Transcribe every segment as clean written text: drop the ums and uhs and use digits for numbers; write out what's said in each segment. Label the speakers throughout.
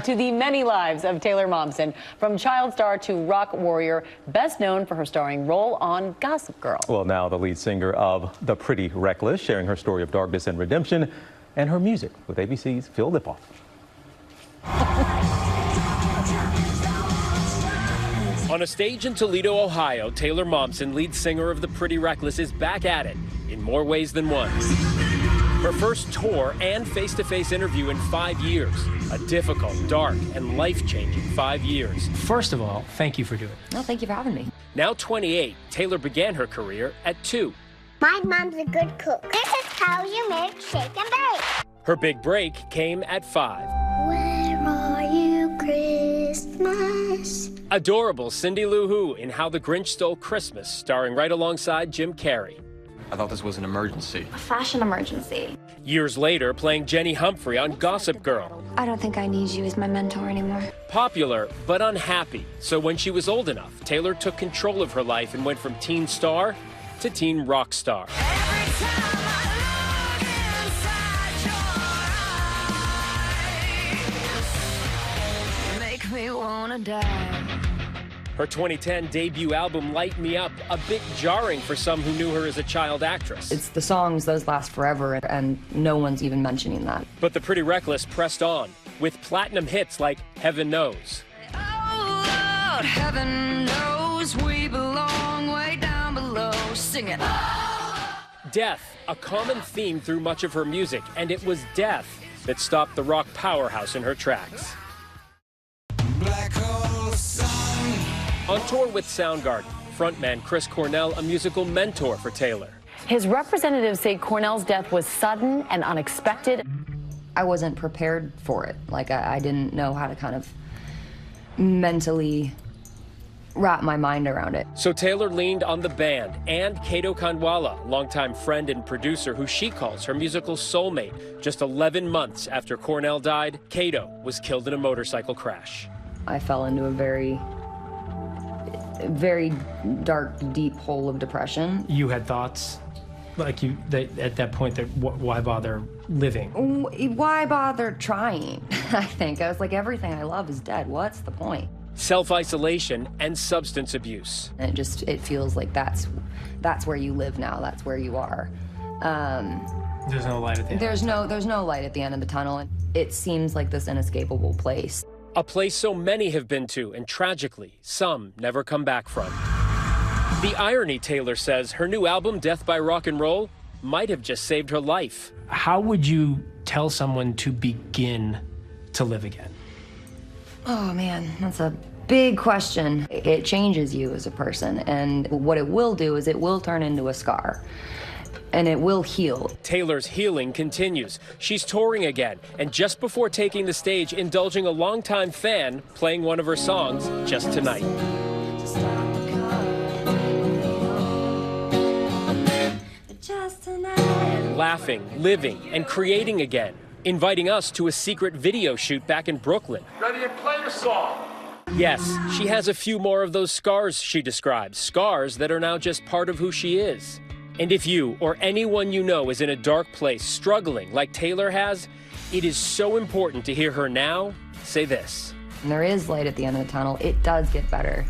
Speaker 1: to the many lives of Taylor Momsen, from child star to rock warrior, best known for her starring role on Gossip Girl.
Speaker 2: Well, now the lead singer of The Pretty Reckless, sharing her story of darkness and redemption, and her music with ABC's Phil Lipoff.
Speaker 3: On a stage in Toledo, Ohio, Taylor Momsen, lead singer of The Pretty Reckless, is back at it in more ways than one. Her first tour and face-to-face interview in 5 years. A difficult, dark, and life-changing 5 years.
Speaker 4: First of all, thank you for doing it.
Speaker 5: No, thank you for having me.
Speaker 3: Now 28, Taylor began her career at 2.
Speaker 6: My mom's a good cook. This is how you make shake and bake.
Speaker 3: Her big break came at 5.
Speaker 6: Where are you, Christmas?
Speaker 3: Adorable Cindy Lou Who in How the Grinch Stole Christmas, starring right alongside Jim Carrey.
Speaker 7: I thought this was an emergency.
Speaker 5: A fashion emergency.
Speaker 3: Years later, playing Jenny Humphrey on Gossip Girl.
Speaker 5: I don't think I need you as my mentor anymore.
Speaker 3: Popular, but unhappy. So when she was old enough, Taylor took control of her life and went from teen star to teen rock star.
Speaker 5: Make me wanna die.
Speaker 3: Her 2010 debut album, Light Me Up, a bit jarring for some who knew her as a child actress.
Speaker 5: It's the songs, those last forever, and no one's even mentioning that.
Speaker 3: But The Pretty Reckless pressed on, with platinum hits like Heaven Knows.
Speaker 5: Oh, Lord, heaven knows we belong way down below. Sing it.
Speaker 3: Death, a common theme through much of her music, and it was death that stopped the rock powerhouse in her tracks. On tour with Soundgarden, frontman Chris Cornell, a musical mentor for Taylor.
Speaker 1: His representatives say Cornell's death was sudden and unexpected.
Speaker 5: I wasn't prepared for it. Like, I didn't know how to kind of mentally wrap my mind around it.
Speaker 3: So Taylor leaned on the band and Kato Kandwala, longtime friend and producer who she calls her musical soulmate. Just 11 months after Cornell died, Kato was killed in a motorcycle crash.
Speaker 5: I fell into a very dark, deep hole of depression.
Speaker 4: You had thoughts, like at that point, that why bother living?
Speaker 5: Why bother trying? I think. I was like, everything I love is dead. What's the point?
Speaker 3: Self-isolation and substance abuse.
Speaker 5: And it feels like that's where you live now. That's where you are.
Speaker 4: There's no light at the end.
Speaker 5: There's no light at the end of the tunnel. It seems like this inescapable place.
Speaker 3: A place so many have been to, and tragically, some never come back from. The irony, Taylor says, her new album, Death by Rock and Roll, might have just saved her life.
Speaker 4: How would you tell someone to begin to live again?
Speaker 5: Oh man, that's a big question. It changes you as a person, and what it will do is it will turn into a scar. And it will heal.
Speaker 3: Taylor's healing continues. She's touring again, and just before taking the stage, indulging a longtime fan playing one of her songs, Just Tonight. Laughing, living, and creating again, inviting us to a secret video shoot back in Brooklyn.
Speaker 8: Ready to play the song.
Speaker 3: Yes, she has a few more of those scars she describes, scars that are now just part of who she is. And if you or anyone you know is in a dark place, struggling like Taylor has, it is so important to hear her now say this.
Speaker 5: And there is light at the end of the tunnel. It does get better.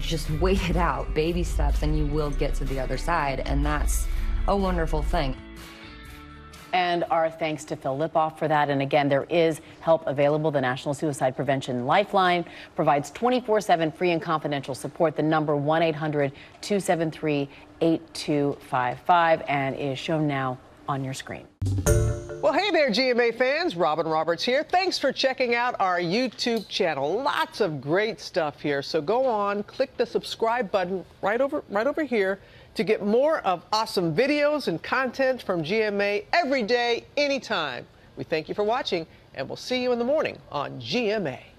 Speaker 5: Just wait it out, baby steps, and you will get to the other side. And that's a wonderful thing.
Speaker 1: And our thanks to Phil Lipoff for that. And again, there is help available. The National Suicide Prevention Lifeline provides 24/7 free and confidential support. The number 1-800-273-8255 and is shown now on your screen.
Speaker 9: Well, hey there, GMA fans. Robin Roberts here. Thanks for checking out our YouTube channel. Lots of great stuff here. So go on, click the subscribe button right over here to get more of awesome videos and content from GMA every day, anytime. We thank you for watching, and we'll see you in the morning on GMA.